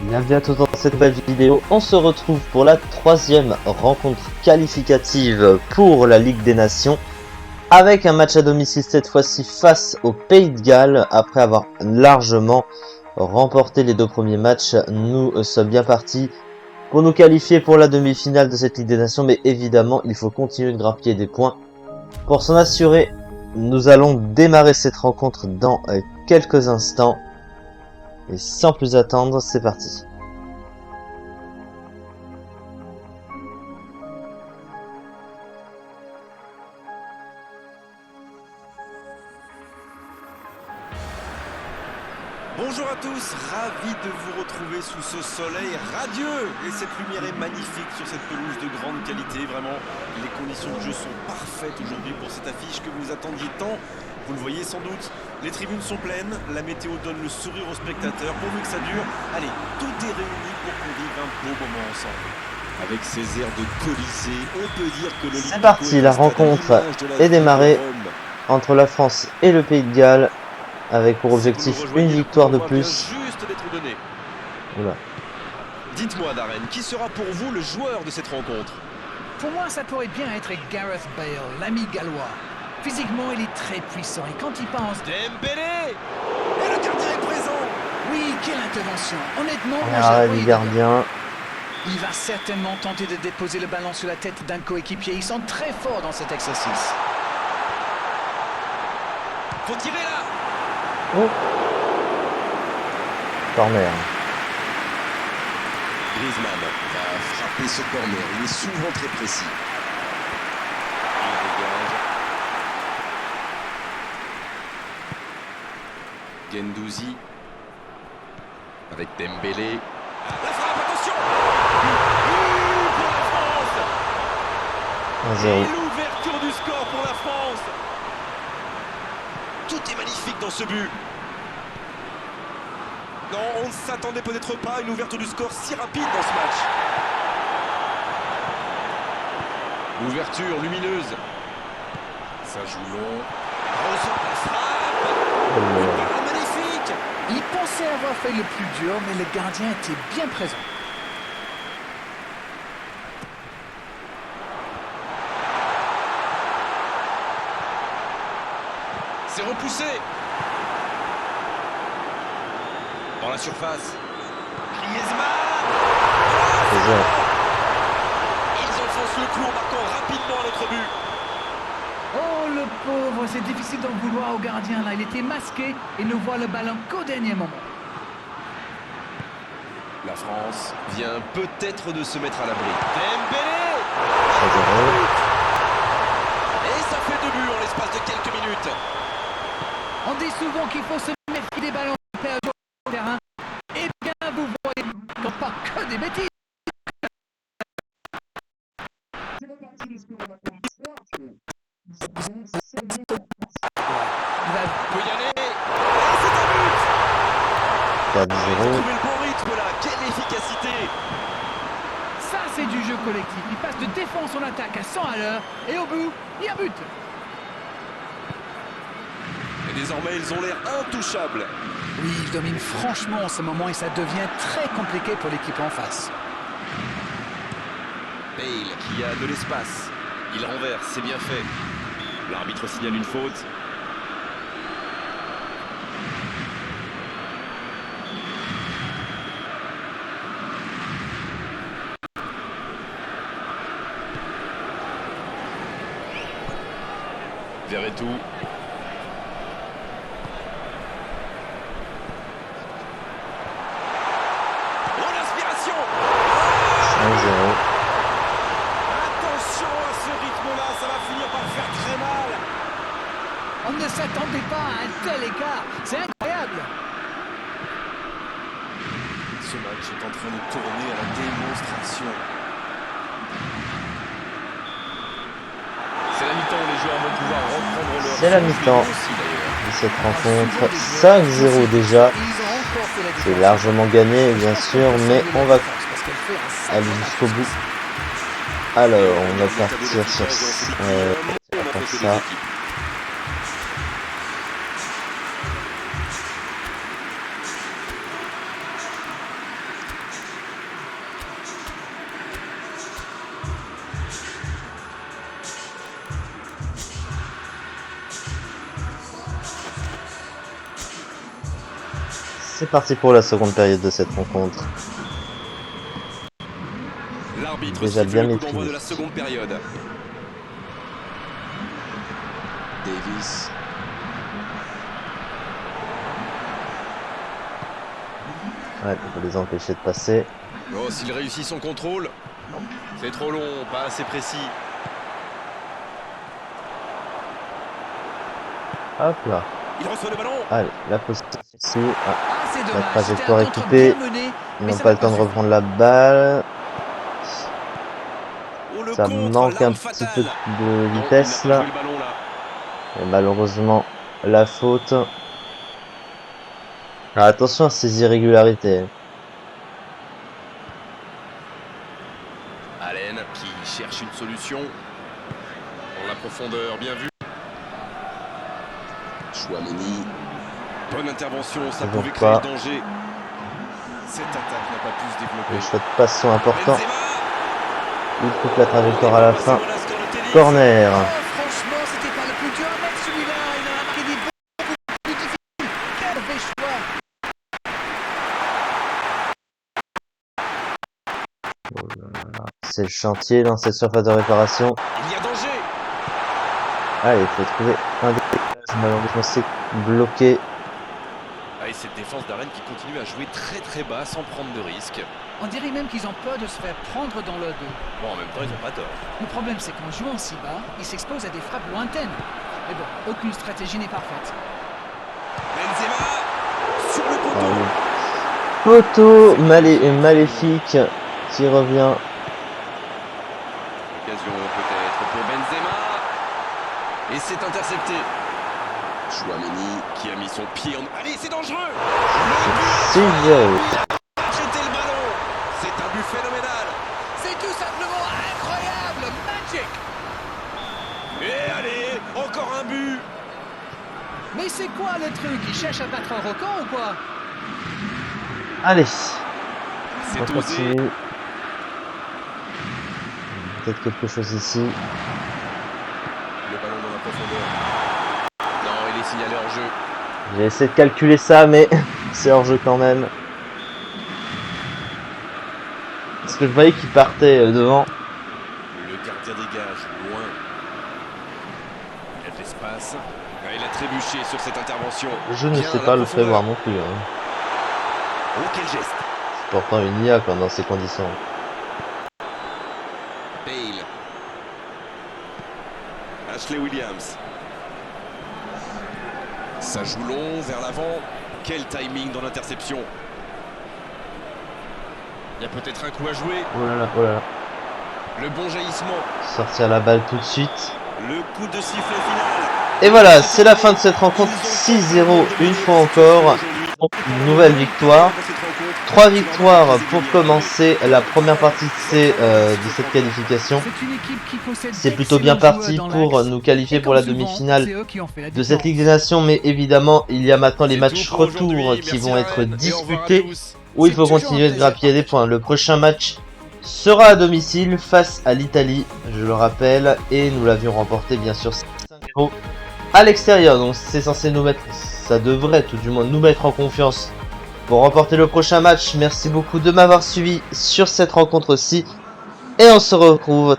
Bienvenue à tous dans cette nouvelle vidéo. On se retrouve pour la troisième rencontre qualificative pour la Ligue des Nations, avec un match à domicile cette fois-ci face au Pays de Galles. Après avoir largement remporté les deux premiers matchs, nous sommes bien partis pour nous qualifier pour la demi-finale de cette Ligue des Nations, mais évidemment il faut continuer de grappiller des points. Pour s'en assurer, nous allons démarrer cette rencontre dans quelques instants. Et sans plus attendre, c'est parti. Bonjour à tous, ravi de vous retrouver sous ce soleil radieux. Et cette lumière est magnifique sur cette pelouse de grande qualité. Vraiment, les conditions de jeu sont parfaites aujourd'hui pour cette affiche que vous attendiez tant. Vous le voyez sans doute, les tribunes sont pleines, la météo donne le sourire aux spectateurs. Pourvu que ça dure, allez, tout est réuni pour qu'on vive un beau moment ensemble. Avec ces airs de Colisée, on peut dire que le C'est parti, la rencontre est démarrée entre la France et le Pays de Galles, avec pour objectif une victoire de plus. Juste d'être donné. Oula. Dites-moi Darren, qui sera pour vous le joueur de cette rencontre? Pour moi, ça pourrait bien être Gareth Bale, l'ami gallois. Physiquement, il est très puissant et quand il pense... Dembélé! Et le gardien est présent! Oui, quelle intervention! Honnêtement, moi, Arrêt j'ai du gardien. Il va certainement tenter de déposer le ballon sur la tête d'un coéquipier. Ils sont très forts dans cet exercice. Faut tirer là! Oh. Corner. Griezmann va frapper ce corner. Il est souvent très précis. Il dégage. Guendouzi. Avec Dembélé. La frappe, attention! Pour la France! 1-0. Et l'ouverture du score pour la France! Tout est magnifique dans ce but. Non, on ne s'attendait peut-être pas à une ouverture du score si rapide dans ce match. L'ouverture lumineuse. Ça joue long. Ressort la frappe. Une parade magnifique. Il pensait avoir fait le plus dur, mais le gardien était bien présent. C'est repoussé. Dans la surface. Griezmann. Ils enfoncent le clou en marquant rapidement un autre but. Oh, le pauvre, c'est difficile d'en vouloir au gardien, là. Il était masqué et ne voit le ballon qu'au dernier moment. La France vient peut-être de se mettre à l'abri. Dembélé. Et ça fait 2 buts en l'espace de quelques minutes. On dit souvent qu'il faut se méfier des ballons perdus au terrain. Eh bien, vous voyez, quand pas que des bêtises. Peut y aller. Et c'est un but. 4-0. Il a trouvé le bon rythme là. Quelle efficacité. Ça, c'est du jeu collectif. Il passe de défense en attaque à 100 à l'heure. Et au bout, il y a but. Et désormais, ils ont l'air intouchables. Oui, il domine franchement en ce moment et ça devient très compliqué pour l'équipe en face. Bale qui a de l'espace. Il renverse, c'est bien fait. L'arbitre signale une faute. Verretou. Oh l'inspiration! 1-0. Attention à ce rythme-là, ça va finir par faire très mal. On ne s'attendait pas à un tel écart. C'est incroyable. Ce match est en train de tourner à la démonstration. C'est la mi-temps où les joueurs vont pouvoir reprendre leur... C'est la mi-temps aussi, d'ailleurs. de cette rencontre. 5-0 déjà. C'est largement gagné, bien sûr, mais on va aller jusqu'au bout. Alors, on va partir sur on va faire ça. C'est parti pour la seconde période de cette rencontre. L'arbitre Déjà siffle bien le coup d'envoi maîtrisé. de la seconde période. Davis. Ouais, on peut les empêcher de passer. Oh, s'il réussit son contrôle. C'est trop long, pas assez précis. Hop là. Il reçoit le ballon. Allez, la possession ici. Ah, Ah, c'est la dommage. trajectoire est C'était un contre coupée. bien mené, Ils mais n'ont ça pas n'a le temps de suffi. reprendre la balle. Oh, le Ça contre, manque un l'arme petit fatale. peu de Non, vitesse il n'a pas là. joué le ballon là. Et malheureusement, la faute. Ah, attention à ces irrégularités. Allen qui cherche une solution. Dans la profondeur, bien vu. Chouameni. Bonne intervention, ça Toujours pouvait créer pas. le danger. Cette attaque n'a pas pu se développer. Les choix de passe sont importants. Benzema. Il coupe la trajectoire à la fin. Voilà ce qu'on a tennis. Corner. Oh, franchement, c'était pas le plus dur à mettre celui-là. Il en a marqué des beaucoup plus difficiles. Quel vrai choix. C'est le chantier dans cette surface de réparation. Il y a danger. Allez, il faut trouver un décalage. Malheureusement, c'est bloqué. Ah, et cette défense d'Arène qui continue à jouer très très bas sans prendre de risques. On dirait même qu'ils ont peur de se faire prendre dans le dos. Bon, en même temps, ils n'ont pas tort. Le problème, c'est qu'en jouant si bas, ils s'exposent à des frappes lointaines. Mais bon, aucune stratégie n'est parfaite. Benzema sur le Ah poteau. oui. Maléfique qui revient. Occasion peut-être pour Benzema. Et c'est intercepté. Chouameni qui a mis son pied en... Allez, c'est dangereux. Le 6-0. but a traité le ballon. C'est un but phénoménal. C'est tout simplement incroyable, magic. Et allez, encore un but. Mais c'est quoi le truc? Ils cherchent à battre un record ou quoi? Allez, C'est on osé. continue. Peut-être quelque chose ici. Le ballon dans la profondeur. Non, il est signalé hors jeu. J'ai essayé de calculer ça, mais c'est hors jeu quand même. Parce que je voyais qu'il partait devant. Le gardien dégage loin. Il y a de l'espace. Ah, il a trébuché sur cette intervention. Je ne Bien sais à pas la le profondeur. prévoir non plus. Hein. Oh, quel geste. C'est pourtant une IA quoi, dans ces conditions. Bale. Ashley Williams. Ça joue long vers l'avant. Quel timing dans l'interception. Il y a peut-être un coup à jouer. Oh là là, oh là là. Le bon jaillissement. Sortir la balle tout de suite. Le coup de sifflet final. Et voilà, c'est la fin de cette rencontre. 6-0 une fois encore. Une nouvelle victoire. 3 victoires pour commencer la première partie de cette qualification. C'est une équipe qui possède C'est plutôt bien d'excellents parti joueurs dans pour l'axe. nous qualifier Et pour la comme souvent, demi-finale c'est eux qui ont fait la de cette différence. Ligue des Nations, mais évidemment il y a maintenant les C'est matchs tout pour retour aujourd'hui. qui Merci vont à être Rennes et au revoir à disputés, tous. où il C'est faut toujours continuer un de plaisir. grappiller des points. Le prochain match sera à domicile face à l'Italie, je le rappelle, et nous l'avions remporté bien sûr 5-0 à l'extérieur, donc c'est censé nous mettre, ça devrait tout du moins nous mettre en confiance pour remporter le prochain match. Merci beaucoup de m'avoir suivi sur cette rencontre-ci, et on se retrouve